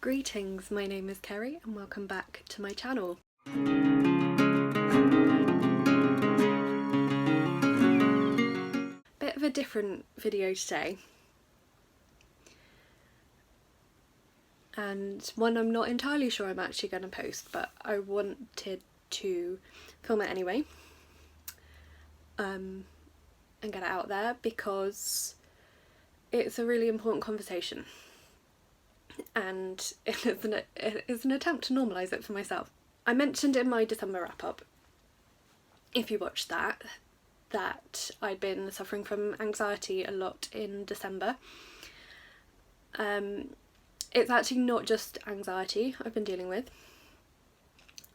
Greetings, my name is Kerry and welcome back to my channel. Bit of a different video today, and one I'm not entirely sure I'm actually going to post, but I wanted to film it anyway and get it out there because it's a really important conversation and it is an attempt to normalise it for myself. I mentioned in my December wrap-up, if you watched that I'd been suffering from anxiety a lot in December. It's actually not just anxiety I've been dealing with.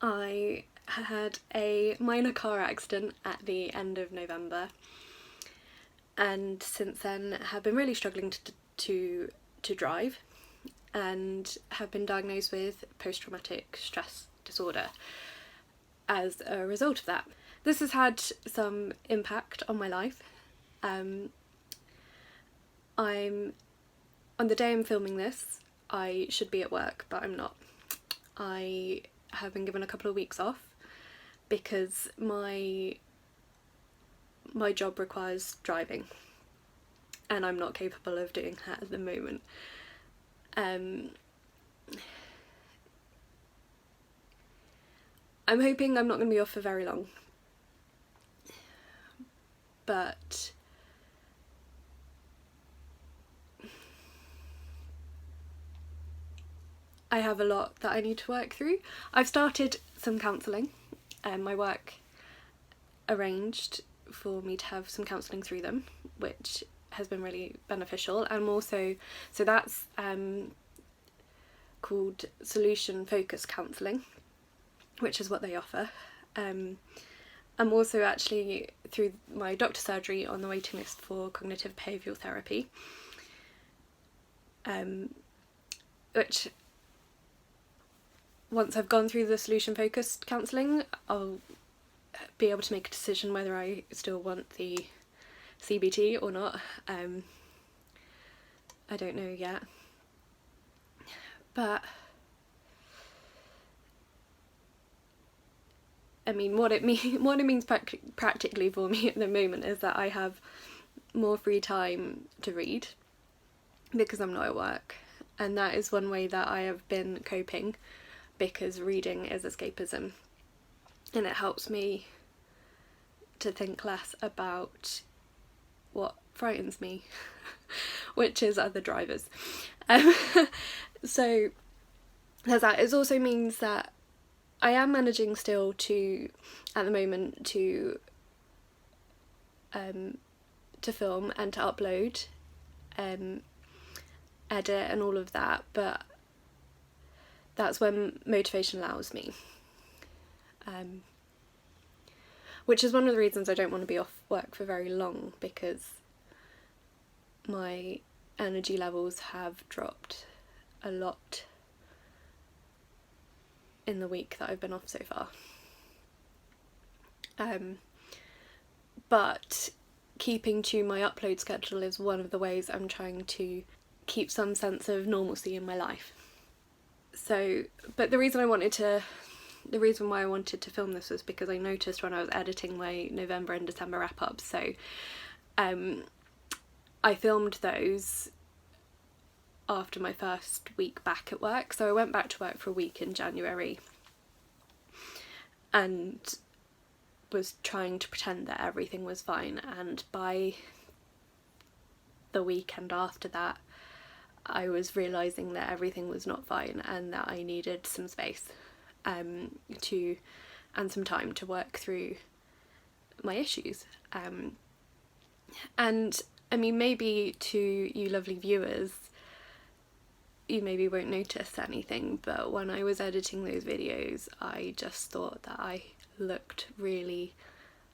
I had a minor car accident at the end of November, and since then have been really struggling to drive, and have been diagnosed with post-traumatic stress disorder as a result of that. This has had some impact on my life. On the day I'm filming this, I should be at work, but I'm not. I have been given a couple of weeks off because my job requires driving and I'm not capable of doing that at the moment. I'm hoping I'm not going to be off for very long, but I have a lot that I need to work through. I've started some counselling, and my work arranged for me to have some counselling through them, which has been really beneficial. And also, so that's called solution focused counselling, which is what they offer. I'm also actually, through my doctor's surgery, on the waiting list for cognitive behavioural therapy, which, once I've gone through the solution focused counselling, I'll be able to make a decision whether I still want the CBT or not. I don't know yet, but I mean, what it means practically for me at the moment is that I have more free time to read because I'm not at work, and that is one way that I have been coping, because reading is escapism and it helps me to think less about what frightens me, which is other drivers. So there's that. It also means that I am managing still to, at the moment, to film and to upload, edit and all of that, but that's when motivation allows me. Which is one of the reasons I don't want to be off work for very long, because my energy levels have dropped a lot in the week that I've been off so far. But keeping to my upload schedule is one of the ways I'm trying to keep some sense of normalcy in my life. So, but the reason why I wanted to film this was because I noticed when I was editing my November and December wrap-ups, so I filmed those after my first week back at work. So I went back to work for a week in January and was trying to pretend that everything was fine, and by the weekend after that I was realising that everything was not fine and that I needed some space and some time to work through my issues. And I mean, maybe to you lovely viewers, you maybe won't notice anything, but when I was editing those videos I just thought that I looked really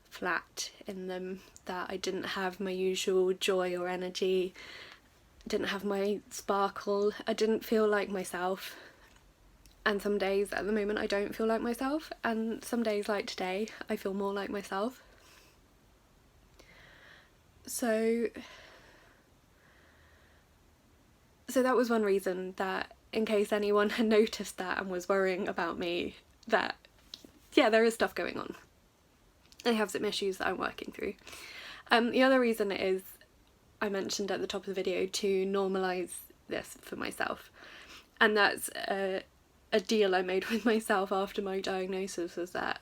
flat in them, that I didn't have my usual joy or energy, didn't have my sparkle, I didn't feel like myself. And some days at the moment I don't feel like myself, and some days like today I feel more like myself. So that was one reason that in case anyone had noticed that and was worrying about me, that yeah, there is stuff going on. I have some issues that I'm working through. The other reason is, I mentioned at the top of the video, to normalise this for myself. And that's a deal I made with myself after my diagnosis, was that,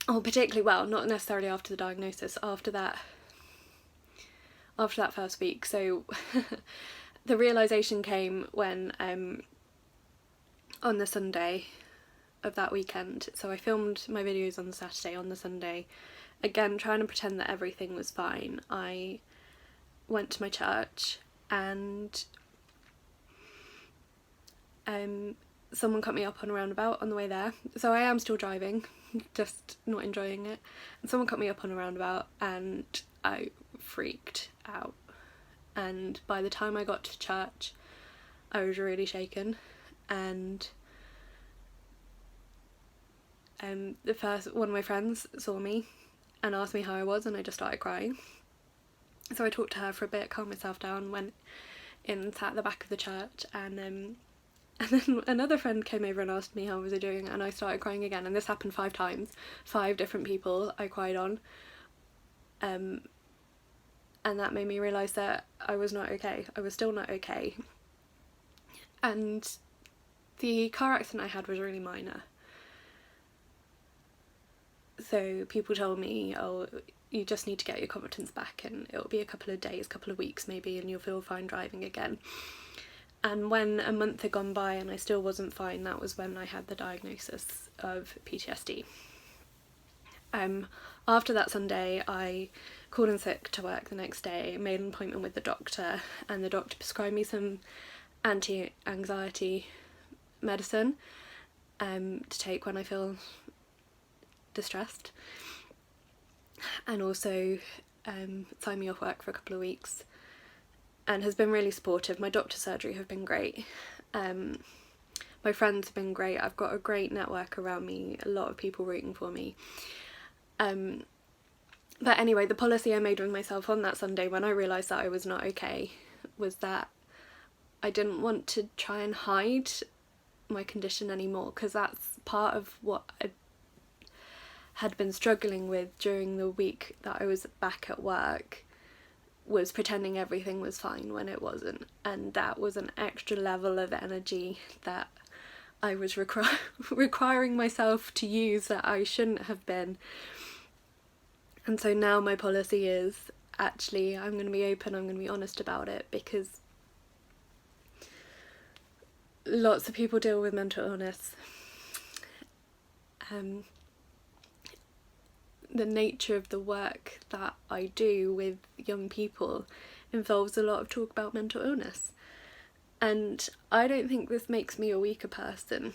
or particularly, well, not necessarily after the diagnosis, after that first week. So the realisation came when on the Sunday of that weekend. So I filmed my videos on the Saturday. On the Sunday, again trying to pretend that everything was fine, I went to my church and someone cut me up on a roundabout on the way there. So I am still driving, just not enjoying it. And someone cut me up on a roundabout and I freaked out. And by the time I got to church, I was really shaken. And one of my friends saw me and asked me how I was, and I just started crying. So I talked to her for a bit, calmed myself down, went in, sat at the back of the church, and then another friend came over and asked me how was I doing, and I started crying again. And this happened 5 times, 5 different people I cried on, and that made me realise that I was not okay. I was still not okay. And the car accident I had was really minor. So people told me, oh, you just need to get your confidence back and it'll be a couple of days, couple of weeks maybe, and you'll feel fine driving again. And when a month had gone by and I still wasn't fine, that was when I had the diagnosis of PTSD. After that Sunday, I called in sick to work the next day, made an appointment with the doctor, and the doctor prescribed me some anti-anxiety medicine to take when I feel distressed, and also signed me off work for a couple of weeks, and has been really supportive. My doctor's surgery have been great. My friends have been great. I've got a great network around me, a lot of people rooting for me. But anyway, the policy I made with myself on that Sunday when I realised that I was not okay was that I didn't want to try and hide my condition anymore, because that's part of what I had been struggling with during the week that I was back at work, was pretending everything was fine when it wasn't. And that was an extra level of energy that I was requiring myself to use that I shouldn't have been. And so now my policy is, actually, I'm going to be open, I'm going to be honest about it, because lots of people deal with mental illness. The nature of the work that I do with young people involves a lot of talk about mental illness. And I don't think this makes me a weaker person.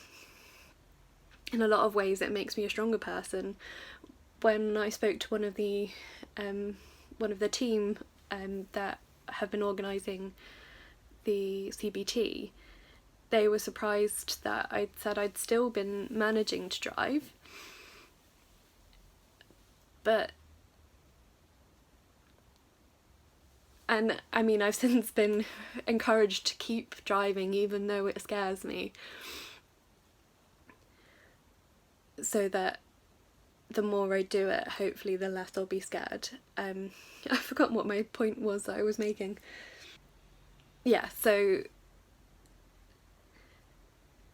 In a lot of ways it makes me a stronger person. When I spoke to one of the team that have been organising the CBT, they were surprised that I'd said I'd still been managing to drive, and I mean, I've since been encouraged to keep driving even though it scares me, so that the more I do it, hopefully the less I'll be scared. I've forgotten what my point was that I was making. Yeah, so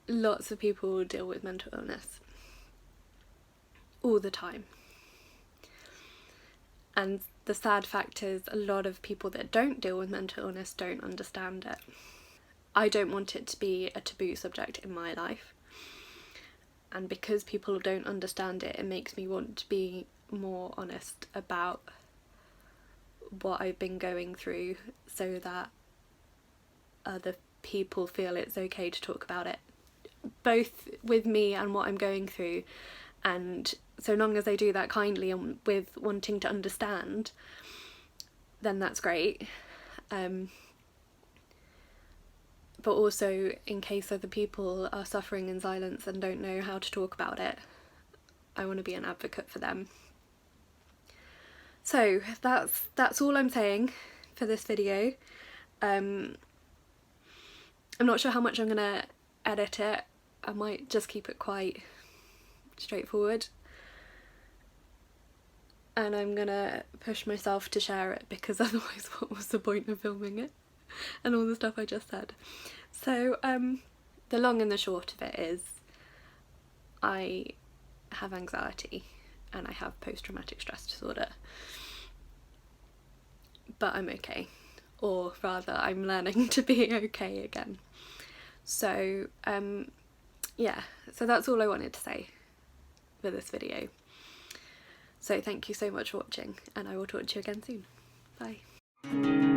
lots of people deal with mental illness all the time. And the sad fact is, a lot of people that don't deal with mental illness don't understand it. I don't want it to be a taboo subject in my life. And because people don't understand it, it makes me want to be more honest about what I've been going through, so that other people feel it's okay to talk about it, both with me and what I'm going through. And so long as they do that kindly and with wanting to understand, then that's great. But also, in case other people are suffering in silence and don't know how to talk about it, I want to be an advocate for them. So that's all I'm saying for this video. I'm I'm not sure how much I'm gonna edit it. I might just keep it quite straightforward, and I'm gonna push myself to share it, because otherwise what was the point of filming it and all the stuff I just said. So the long and the short of it is I have anxiety and I have post-traumatic stress disorder, but I'm okay, or rather I'm learning to be okay again. So yeah, so that's all I wanted to say for this video. So thank you so much for watching, and I will talk to you again soon. Bye.